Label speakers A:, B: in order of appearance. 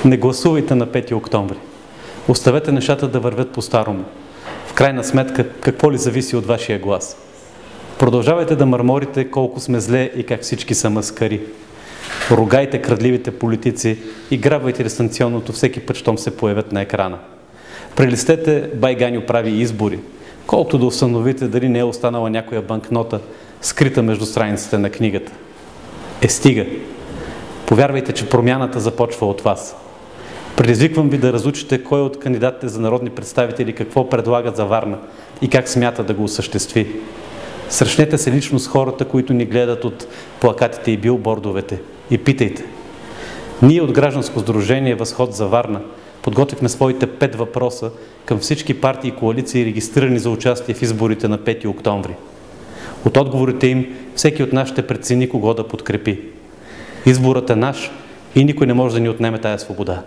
A: Не гласувайте на 5 октомври. Оставете нещата да вървят по-старому. В крайна сметка, какво ли зависи от вашия глас? Продължавайте да мърморите колко сме зле и как всички са маскари. Ругайте крадливите политици и грабвайте дистанционното всеки път, щом се появят на екрана. Прелистете бай Ганьо прави избори, колкото да установите дали не е останала някоя банкнота, скрита между страниците на книгата. Стига! Повярвайте, че промяната започва от вас. Предизвиквам ви да разучите кой от кандидатите за народни представители какво предлагат за Варна и как смята да го осъществи. Срещнете се лично с хората, които ни гледат от плакатите и билбордовете, и питайте. Ние от Гражданско сдружение Възход за Варна подготвихме своите 5 въпроса към всички партии и коалиции, регистрирани за участие в изборите на 5 октомври. От отговорите им всеки от нас ще прецени кого да подкрепи. Изборът е наш и никой не може да ни отнеме тая свобода.